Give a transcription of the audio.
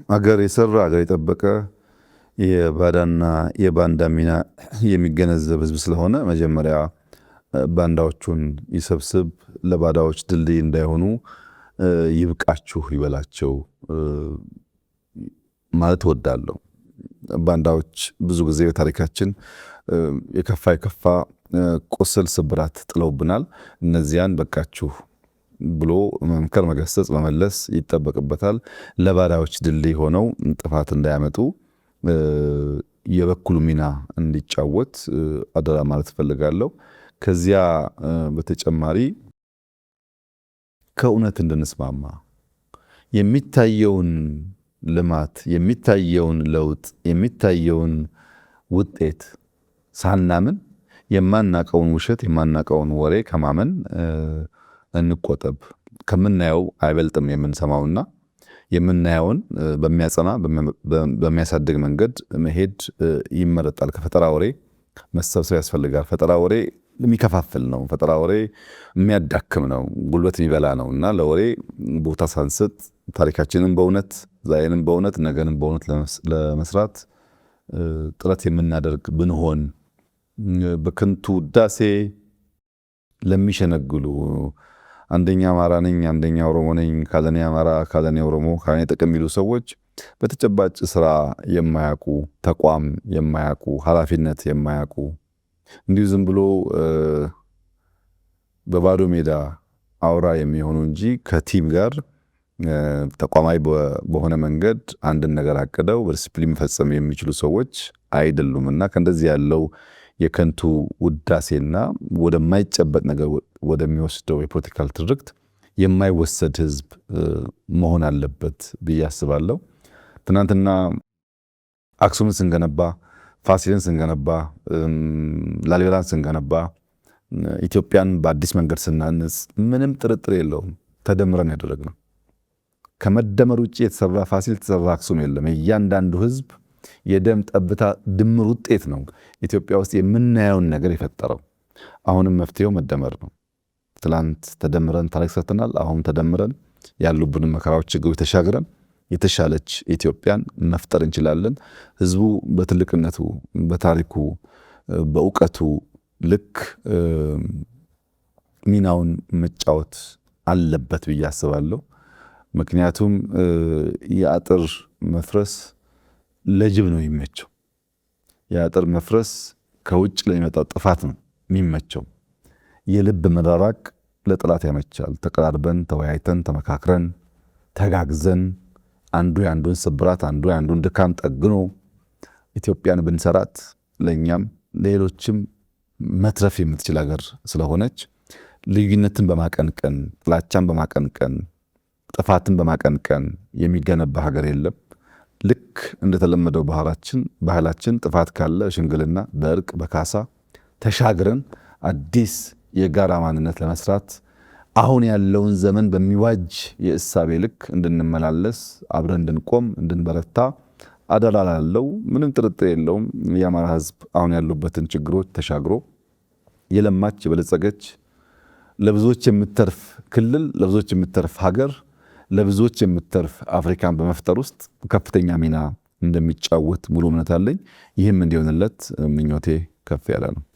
አገር የሰራ አገር የጠበቀ የባዳና የባንዳ ሚና የሚገነዘብ ህዝብ ስለሆነ መጀመሪያ ባንዳዎቹን ይሰብስብ፣ ለባዳዎች ድልድይ እንዳይሆኑ ይብቃችሁ ይበላቸው ማለት እወዳለሁ። ባንዳዎች ብዙ ጊዜ በታሪካችን የከፋ ቁስል ስብራት ጥለውብናል። እነዚያን በቃችሁ ብሎ መምከር፣ መገሰጽ፣ መመለስ ይጠበቅበታል። ለባዳዎች ድልድይ ሆነው ጥፋት እንዳያመጡ የበኩሉ ሚና እንዲጫወት አደራ ማለት እፈልጋለሁ። ከዚያ በተጨማሪ ከእውነት እንድንስማማ የሚታየውን ልማት፣ የሚታየውን ለውጥ፣ የሚታየውን ውጤት ሳናምን የማናቀውን ውሸት፣ የማናቀውን ወሬ ከማመን እንቆጠብ። ከምናየው አይበልጥም የምንሰማውና የምናየውን በሚያጸና በሚያሳድግ መንገድ መሄድ ይመረጣል። ከፈጠራ ወሬ መሰብሰብ ያስፈልጋል። ፈጠራ ወሬ የሚከፋፍል ነው። ፈጠራ ወሬ የሚያዳክም ነው፣ ጉልበት የሚበላ ነው እና ለወሬ ቦታ ሳንሰጥ ታሪካችንን በእውነት ዛሬንም በእውነት ነገንም በእውነት ለመስራት ጥረት የምናደርግ ብንሆን በከንቱ ውዳሴ ለሚሸነግሉ አንደኛ አማራ ነኝ፣ አንደኛ ኦሮሞ ነኝ፣ ካለኔ አማራ፣ ካለኔ ኦሮሞ፣ ካለኔ ጥቅም የሚሉ ሰዎች በተጨባጭ ስራ የማያውቁ፣ ተቋም የማያውቁ፣ ኃላፊነት የማያውቁ እንዲሁ ዝም ብሎ በባዶ ሜዳ አውራ የሚሆኑ እንጂ ከቲም ጋር ተቋማዊ በሆነ መንገድ አንድን ነገር አቅደው በዲሲፕሊን መፈጸም የሚችሉ ሰዎች አይደሉም እና ከእንደዚህ ያለው የከንቱ ውዳሴና ወደማይጨበጥ ነገር ወደሚወስደው የፖለቲካል ትርክት የማይወሰድ ህዝብ መሆን አለበት ብዬ አስባለሁ። ትናንትና አክሱምን ስንገነባ፣ ፋሲልን ስንገነባ፣ ላሊበላን ስንገነባ፣ ኢትዮጵያን በአዲስ መንገድ ስናንጽ ምንም ጥርጥር የለውም ተደምረን ያደረግነው። ከመደመር ውጭ የተሰራ ፋሲል፣ የተሰራ አክሱም የለም። እያንዳንዱ ህዝብ የደም ጠብታ ድምር ውጤት ነው ኢትዮጵያ ውስጥ የምናየውን ነገር የፈጠረው። አሁንም መፍትሄው መደመር ነው። ትላንት ተደምረን ታሪክ ሰርተናል። አሁን ተደምረን ያሉብንን መከራዎች፣ ችግሮች ተሻግረን የተሻለች ኢትዮጵያን መፍጠር እንችላለን። ህዝቡ በትልቅነቱ፣ በታሪኩ፣ በእውቀቱ ልክ ሚናውን መጫወት አለበት ብዬ አስባለሁ። ምክንያቱም የአጥር መፍረስ ለጅብ ነው የሚመቸው። የአጥር መፍረስ ከውጭ ለሚመጣው ጥፋት ነው የሚመቸው። የልብ መራራቅ ለጠላት ያመቻል። ተቀራርበን፣ ተወያይተን፣ ተመካክረን፣ ተጋግዘን አንዱ የአንዱን ስብራት፣ አንዱ የአንዱን ድካም ጠግኖ ኢትዮጵያን ብንሰራት ለእኛም ሌሎችም መትረፍ የምትችል ሀገር ስለሆነች ልዩነትን በማቀንቀን፣ ጥላቻን በማቀንቀን፣ ጥፋትን በማቀንቀን የሚገነባ ሀገር የለም። ልክ እንደተለመደው ባህላችን ጥፋት ካለ ሽምግልና፣ በእርቅ፣ በካሳ ተሻግረን አዲስ የጋራ ማንነት ለመስራት አሁን ያለውን ዘመን በሚዋጅ የእሳቤ ልክ እንድንመላለስ፣ አብረን እንድንቆም፣ እንድንበረታ አደራ ላለው ምንም ጥርጥር የለውም። የአማራ ህዝብ አሁን ያሉበትን ችግሮች ተሻግሮ የለማች የበለጸገች ለብዙዎች የምትተርፍ ክልል፣ ለብዙዎች የምትተርፍ ሀገር፣ ለብዙዎች የምትተርፍ አፍሪካን በመፍጠር ውስጥ ከፍተኛ ሚና እንደሚጫወት ሙሉ እምነት አለኝ። ይህም እንዲሆንለት ምኞቴ ከፍ ያለ ነው።